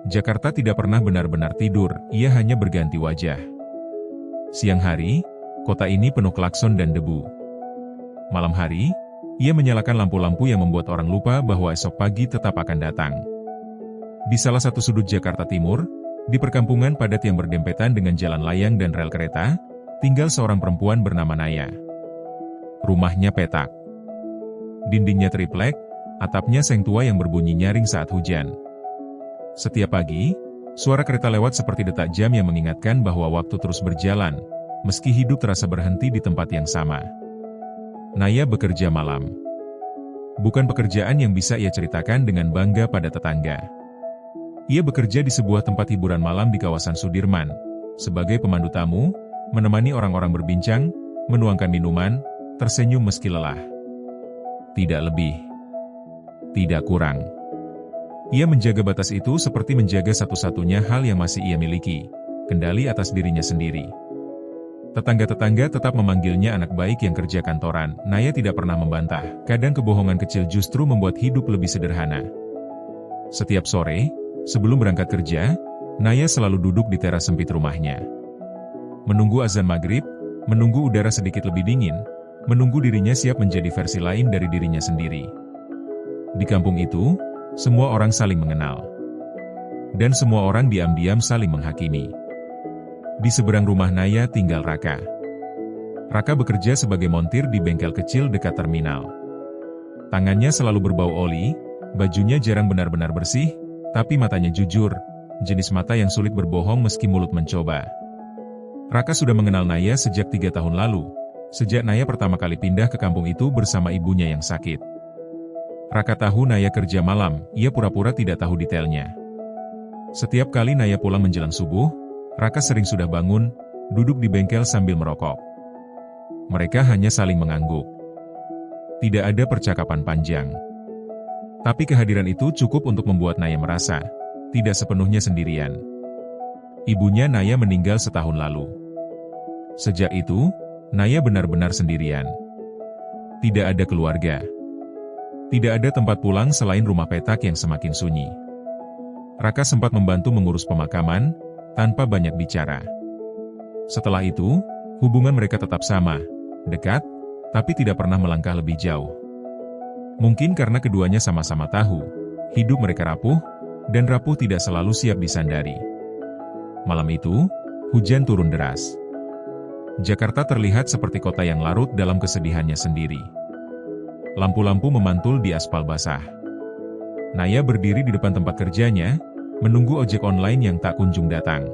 Jakarta tidak pernah benar-benar tidur, ia hanya berganti wajah. Siang hari, kota ini penuh klakson dan debu. Malam hari, ia menyalakan lampu-lampu yang membuat orang lupa bahwa esok pagi tetap akan datang. Di salah satu sudut Jakarta Timur, di perkampungan padat yang berdempetan dengan jalan layang dan rel kereta, tinggal seorang perempuan bernama Naya. Rumahnya petak. Dindingnya triplek, atapnya seng tua yang berbunyi nyaring saat hujan. Setiap pagi, suara kereta lewat seperti detak jam yang mengingatkan bahwa waktu terus berjalan, meski hidup terasa berhenti di tempat yang sama. Naya bekerja malam. Bukan pekerjaan yang bisa ia ceritakan dengan bangga pada tetangga. Ia bekerja di sebuah tempat hiburan malam di kawasan Sudirman, sebagai pemandu tamu, menemani orang-orang berbincang, menuangkan minuman, tersenyum meski lelah. Tidak lebih. Tidak kurang. Ia menjaga batas itu seperti menjaga satu-satunya hal yang masih ia miliki, kendali atas dirinya sendiri. Tetangga-tetangga tetap memanggilnya anak baik yang kerja kantoran. Naya tidak pernah membantah, kadang kebohongan kecil justru membuat hidup lebih sederhana. Setiap sore, sebelum berangkat kerja, Naya selalu duduk di teras sempit rumahnya. Menunggu azan maghrib, menunggu udara sedikit lebih dingin, menunggu dirinya siap menjadi versi lain dari dirinya sendiri. Di kampung itu, semua orang saling mengenal. Dan semua orang diam-diam saling menghakimi. Di seberang rumah Naya tinggal Raka. Raka bekerja sebagai montir di bengkel kecil dekat terminal. Tangannya selalu berbau oli, bajunya jarang benar-benar bersih, tapi matanya jujur, jenis mata yang sulit berbohong meski mulut mencoba. Raka sudah mengenal Naya sejak 3 tahun lalu, sejak Naya pertama kali pindah ke kampung itu bersama ibunya yang sakit. Raka tahu Naya kerja malam, ia pura-pura tidak tahu detailnya. Setiap kali Naya pulang menjelang subuh, Raka sering sudah bangun, duduk di bengkel sambil merokok. Mereka hanya saling mengangguk. Tidak ada percakapan panjang. Tapi kehadiran itu cukup untuk membuat Naya merasa tidak sepenuhnya sendirian. Ibunya Naya meninggal setahun lalu. Sejak itu, Naya benar-benar sendirian. Tidak ada keluarga. Tidak ada tempat pulang selain rumah petak yang semakin sunyi. Raka sempat membantu mengurus pemakaman, tanpa banyak bicara. Setelah itu, hubungan mereka tetap sama, dekat, tapi tidak pernah melangkah lebih jauh. Mungkin karena keduanya sama-sama tahu, hidup mereka rapuh, dan rapuh tidak selalu siap disandari. Malam itu, hujan turun deras. Jakarta terlihat seperti kota yang larut dalam kesedihannya sendiri. Lampu-lampu memantul di aspal basah. Naya berdiri di depan tempat kerjanya, menunggu ojek online yang tak kunjung datang.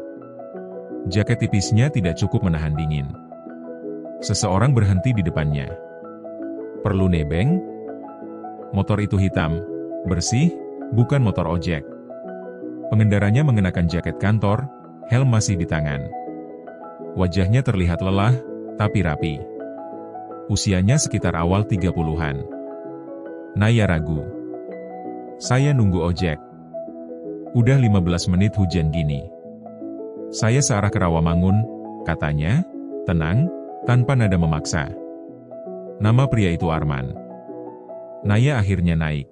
Jaket tipisnya tidak cukup menahan dingin. Seseorang berhenti di depannya. Perlu nebeng? Motor itu hitam, bersih, bukan motor ojek. Pengendaranya mengenakan jaket kantor, helm masih di tangan. Wajahnya terlihat lelah, tapi rapi. Usianya sekitar awal 30-an. Naya ragu. Saya nunggu ojek. Udah 15 menit hujan gini. Saya searah ke Rawamangun, katanya, tenang, tanpa nada memaksa. Nama pria itu Arman. Naya akhirnya naik.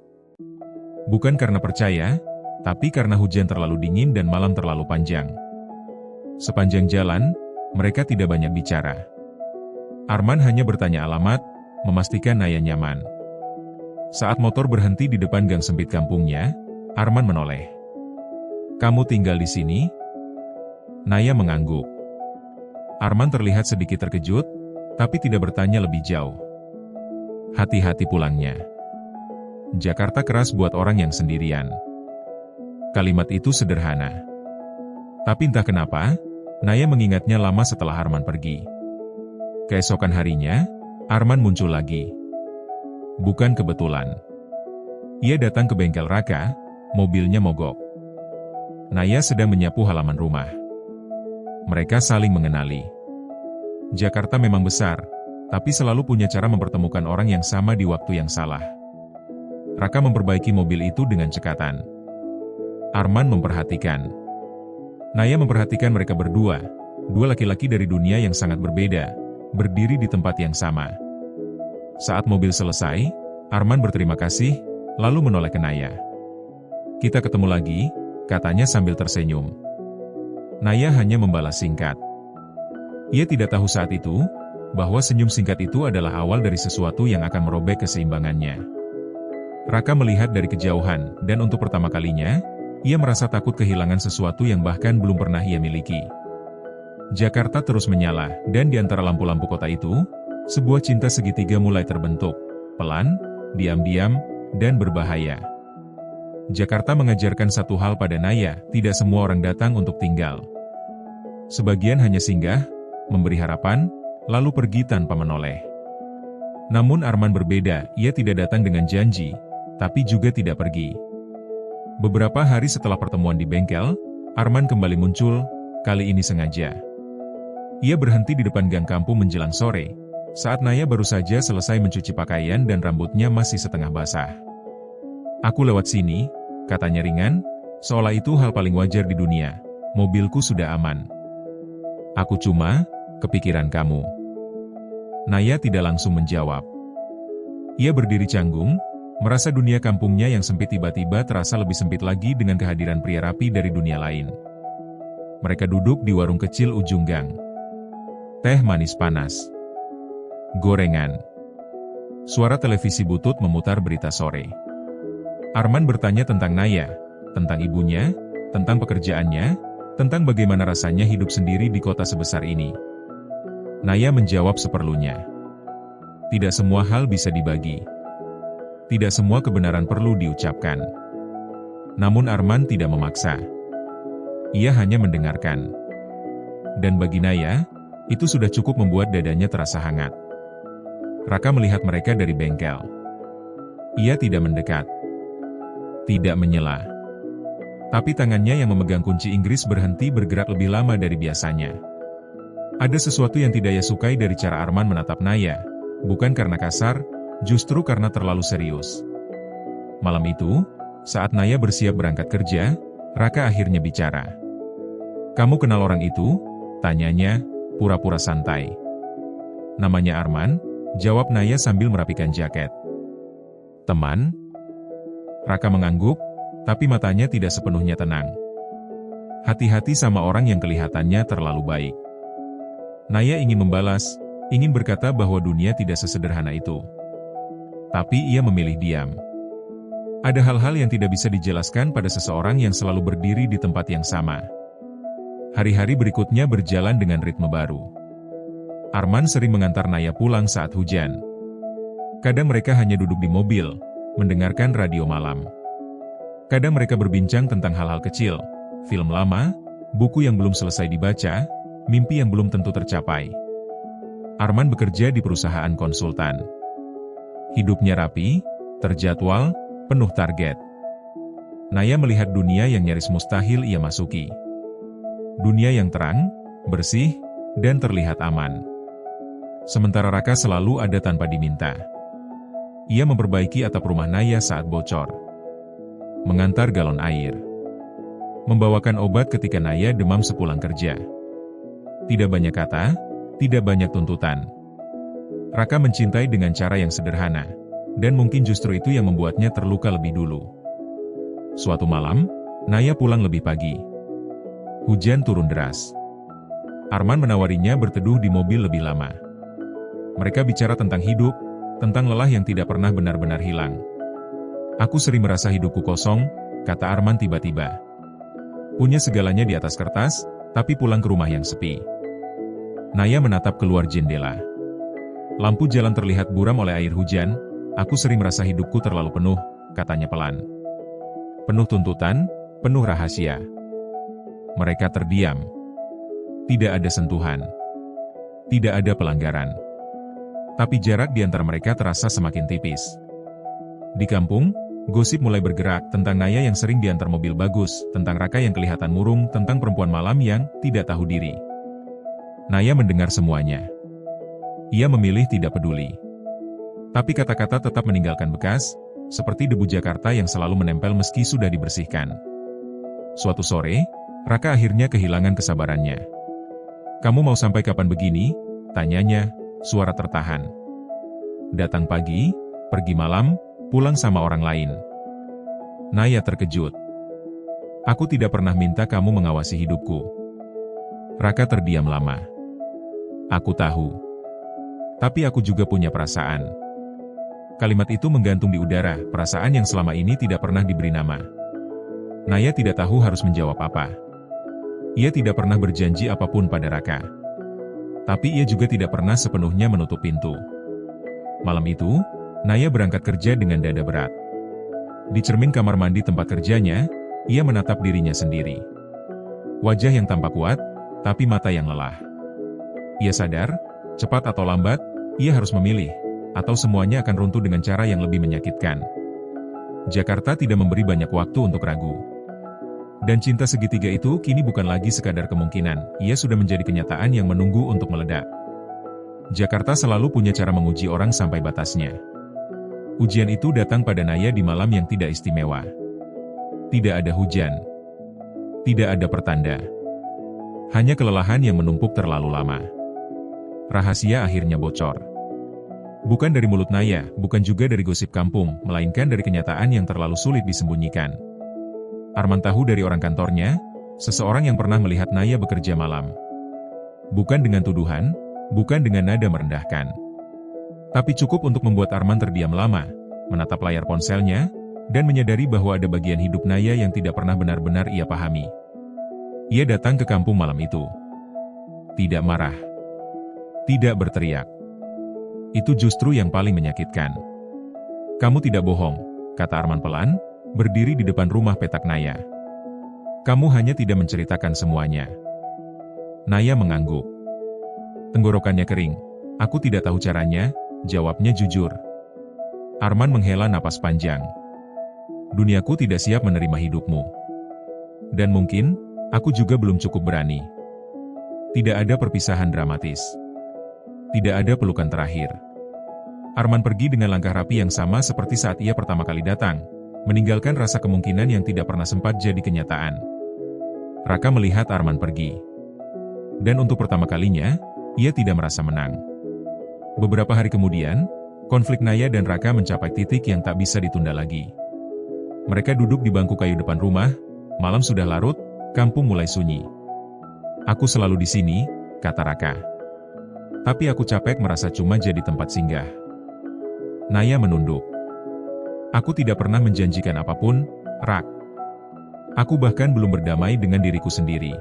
Bukan karena percaya, tapi karena hujan terlalu dingin dan malam terlalu panjang. Sepanjang jalan, mereka tidak banyak bicara. Arman hanya bertanya alamat, memastikan Naya nyaman. Saat motor berhenti di depan gang sempit kampungnya, Arman menoleh. Kamu tinggal di sini? Naya mengangguk. Arman terlihat sedikit terkejut, tapi tidak bertanya lebih jauh. Hati-hati pulangnya. Jakarta keras buat orang yang sendirian. Kalimat itu sederhana. Tapi entah kenapa, Naya mengingatnya lama setelah Arman pergi. Keesokan harinya, Arman muncul lagi. Bukan kebetulan. Ia datang ke bengkel Raka, mobilnya mogok. Naya sedang menyapu halaman rumah. Mereka saling mengenali. Jakarta memang besar, tapi selalu punya cara mempertemukan orang yang sama di waktu yang salah. Raka memperbaiki mobil itu dengan cekatan. Arman memperhatikan. Naya memperhatikan mereka berdua, dua laki-laki dari dunia yang sangat berbeda, berdiri di tempat yang sama. Saat mobil selesai, Arman berterima kasih, lalu menoleh ke Naya. Kita ketemu lagi, katanya sambil tersenyum. Naya hanya membalas singkat. Ia tidak tahu saat itu, bahwa senyum singkat itu adalah awal dari sesuatu yang akan merobek keseimbangannya. Raka melihat dari kejauhan, dan untuk pertama kalinya, ia merasa takut kehilangan sesuatu yang bahkan belum pernah ia miliki. Jakarta terus menyala, dan di antara lampu-lampu kota itu, sebuah cinta segitiga mulai terbentuk, pelan, diam-diam, dan berbahaya. Jakarta mengajarkan satu hal pada Naya, tidak semua orang datang untuk tinggal. Sebagian hanya singgah, memberi harapan, lalu pergi tanpa menoleh. Namun Arman berbeda, ia tidak datang dengan janji, tapi juga tidak pergi. Beberapa hari setelah pertemuan di bengkel, Arman kembali muncul, kali ini sengaja. Ia berhenti di depan gang kampung menjelang sore, saat Naya baru saja selesai mencuci pakaian dan rambutnya masih setengah basah. Aku lewat sini, katanya ringan, seolah itu hal paling wajar di dunia. Mobilku sudah aman. Aku cuma kepikiran kamu. Naya tidak langsung menjawab. Ia berdiri canggung, merasa dunia kampungnya yang sempit tiba-tiba terasa lebih sempit lagi dengan kehadiran pria rapi dari dunia lain. Mereka duduk di warung kecil ujung gang. Teh manis panas. Gorengan. Suara televisi butut memutar berita sore. Arman bertanya tentang Naya, tentang ibunya, tentang pekerjaannya, tentang bagaimana rasanya hidup sendiri di kota sebesar ini. Naya menjawab seperlunya. Tidak semua hal bisa dibagi. Tidak semua kebenaran perlu diucapkan. Namun Arman tidak memaksa. Ia hanya mendengarkan. Dan bagi Naya, itu sudah cukup membuat dadanya terasa hangat. Raka melihat mereka dari bengkel. Ia tidak mendekat. Tidak menyela. Tapi tangannya yang memegang kunci Inggris berhenti bergerak lebih lama dari biasanya. Ada sesuatu yang tidak ia sukai dari cara Arman menatap Naya, bukan karena kasar, justru karena terlalu serius. Malam itu, saat Naya bersiap berangkat kerja, Raka akhirnya bicara. Kamu kenal orang itu? Tanyanya, pura-pura santai. Namanya Arman, jawab Naya sambil merapikan jaket. Teman? Raka mengangguk, tapi matanya tidak sepenuhnya tenang. Hati-hati sama orang yang kelihatannya terlalu baik. Naya ingin membalas, ingin berkata bahwa dunia tidak sesederhana itu. Tapi ia memilih diam. Ada hal-hal yang tidak bisa dijelaskan pada seseorang yang selalu berdiri di tempat yang sama. Hari-hari berikutnya berjalan dengan ritme baru. Arman sering mengantar Naya pulang saat hujan. Kadang mereka hanya duduk di mobil, mendengarkan radio malam. Kadang mereka berbincang tentang hal-hal kecil, film lama, buku yang belum selesai dibaca, mimpi yang belum tentu tercapai. Arman bekerja di perusahaan konsultan. Hidupnya rapi, terjadwal, penuh target. Naya melihat dunia yang nyaris mustahil ia masuki. Dunia yang terang, bersih, dan terlihat aman. Sementara Raka selalu ada tanpa diminta. Ia memperbaiki atap rumah Naya saat bocor. Mengantar galon air. Membawakan obat ketika Naya demam sepulang kerja. Tidak banyak kata, tidak banyak tuntutan. Raka mencintai dengan cara yang sederhana, dan mungkin justru itu yang membuatnya terluka lebih dulu. Suatu malam, Naya pulang lebih pagi. Hujan turun deras. Arman menawarinya berteduh di mobil lebih lama. Mereka bicara tentang hidup, tentang lelah yang tidak pernah benar-benar hilang. Aku sering merasa hidupku kosong, kata Arman tiba-tiba. Punya segalanya di atas kertas, tapi pulang ke rumah yang sepi. Naya menatap keluar jendela. Lampu jalan terlihat buram oleh air hujan. Aku sering merasa hidupku terlalu penuh, katanya pelan. Penuh tuntutan, penuh rahasia. Mereka terdiam. Tidak ada sentuhan. Tidak ada pelanggaran. Tapi jarak di antara mereka terasa semakin tipis. Di kampung, gosip mulai bergerak tentang Naya yang sering diantar mobil bagus, tentang Raka yang kelihatan murung, tentang perempuan malam yang tidak tahu diri. Naya mendengar semuanya. Ia memilih tidak peduli. Tapi kata-kata tetap meninggalkan bekas, seperti debu Jakarta yang selalu menempel meski sudah dibersihkan. Suatu sore, Raka akhirnya kehilangan kesabarannya. Kamu mau sampai kapan begini? Tanyanya, suara tertahan. Datang pagi, pergi malam, pulang sama orang lain. Naya terkejut. Aku tidak pernah minta kamu mengawasi hidupku. Raka terdiam lama. Aku tahu. Tapi aku juga punya perasaan. Kalimat itu menggantung di udara, perasaan yang selama ini tidak pernah diberi nama. Naya tidak tahu harus menjawab apa. Ia tidak pernah berjanji apapun pada Raka. Tapi ia juga tidak pernah sepenuhnya menutup pintu. Malam itu, Naya berangkat kerja dengan dada berat. Di cermin kamar mandi tempat kerjanya, ia menatap dirinya sendiri. Wajah yang tampak kuat, tapi mata yang lelah. Ia sadar, cepat atau lambat, ia harus memilih, atau semuanya akan runtuh dengan cara yang lebih menyakitkan. Jakarta tidak memberi banyak waktu untuk ragu. Dan cinta segitiga itu kini bukan lagi sekadar kemungkinan, ia sudah menjadi kenyataan yang menunggu untuk meledak. Jakarta selalu punya cara menguji orang sampai batasnya. Ujian itu datang pada Naya di malam yang tidak istimewa. Tidak ada hujan. Tidak ada pertanda. Hanya kelelahan yang menumpuk terlalu lama. Rahasia akhirnya bocor. Bukan dari mulut Naya, bukan juga dari gosip kampung, melainkan dari kenyataan yang terlalu sulit disembunyikan. Arman tahu dari orang kantornya, seseorang yang pernah melihat Naya bekerja malam. Bukan dengan tuduhan, bukan dengan nada merendahkan. Tapi cukup untuk membuat Arman terdiam lama, menatap layar ponselnya, dan menyadari bahwa ada bagian hidup Naya yang tidak pernah benar-benar ia pahami. Ia datang ke kampung malam itu. Tidak marah. Tidak berteriak. Itu justru yang paling menyakitkan. Kamu tidak bohong, kata Arman pelan, berdiri di depan rumah petak Naya. Kamu hanya tidak menceritakan semuanya. Naya mengangguk. Tenggorokannya kering. Aku tidak tahu caranya, jawabnya jujur. Arman menghela napas panjang. Duniaku tidak siap menerima hidupmu. Dan mungkin, aku juga belum cukup berani. Tidak ada perpisahan dramatis. Tidak ada pelukan terakhir. Arman pergi dengan langkah rapi yang sama seperti saat ia pertama kali datang, meninggalkan rasa kemungkinan yang tidak pernah sempat jadi kenyataan. Raka melihat Arman pergi. Dan untuk pertama kalinya, ia tidak merasa menang. Beberapa hari kemudian, konflik Naya dan Raka mencapai titik yang tak bisa ditunda lagi. Mereka duduk di bangku kayu depan rumah, malam sudah larut, kampung mulai sunyi. Aku selalu di sini, kata Raka. Tapi aku capek merasa cuma jadi tempat singgah. Naya menunduk. Aku tidak pernah menjanjikan apapun, Rak. Aku bahkan belum berdamai dengan diriku sendiri.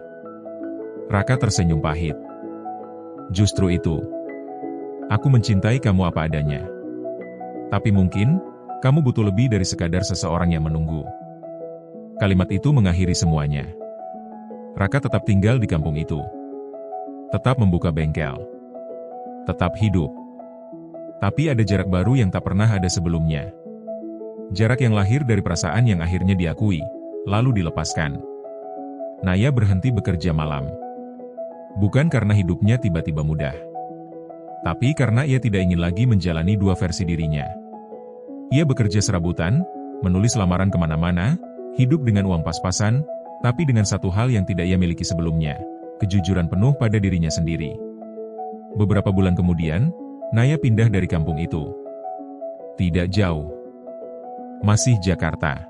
Raka tersenyum pahit. Justru itu. Aku mencintai kamu apa adanya. Tapi mungkin, kamu butuh lebih dari sekadar seseorang yang menunggu. Kalimat itu mengakhiri semuanya. Raka tetap tinggal di kampung itu. Tetap membuka bengkel. Tetap hidup. Tapi ada jarak baru yang tak pernah ada sebelumnya. Jarak yang lahir dari perasaan yang akhirnya diakui, lalu dilepaskan. Naya berhenti bekerja malam. Bukan karena hidupnya tiba-tiba mudah. Tapi karena ia tidak ingin lagi menjalani dua versi dirinya. Ia bekerja serabutan, menulis lamaran kemana-mana, hidup dengan uang pas-pasan, tapi dengan satu hal yang tidak ia miliki sebelumnya, kejujuran penuh pada dirinya sendiri. Beberapa bulan kemudian, Naya pindah dari kampung itu. Tidak jauh. Masih Jakarta.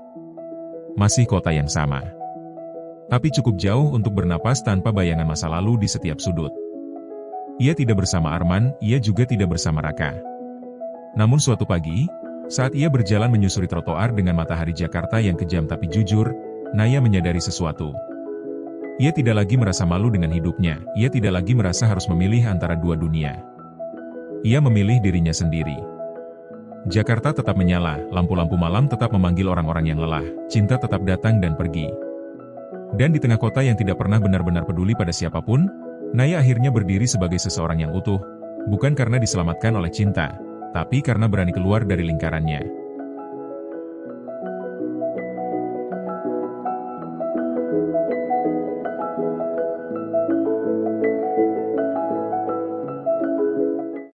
Masih kota yang sama. Tapi cukup jauh untuk bernapas tanpa bayangan masa lalu di setiap sudut. Ia tidak bersama Arman, ia juga tidak bersama Raka. Namun suatu pagi, saat ia berjalan menyusuri trotoar dengan matahari Jakarta yang kejam tapi jujur, Naya menyadari sesuatu. Ia tidak lagi merasa malu dengan hidupnya, ia tidak lagi merasa harus memilih antara dua dunia. Ia memilih dirinya sendiri. Jakarta tetap menyala, lampu-lampu malam tetap memanggil orang-orang yang lelah, cinta tetap datang dan pergi. Dan di tengah kota yang tidak pernah benar-benar peduli pada siapapun, Naya akhirnya berdiri sebagai seseorang yang utuh, bukan karena diselamatkan oleh cinta, tapi karena berani keluar dari lingkarannya.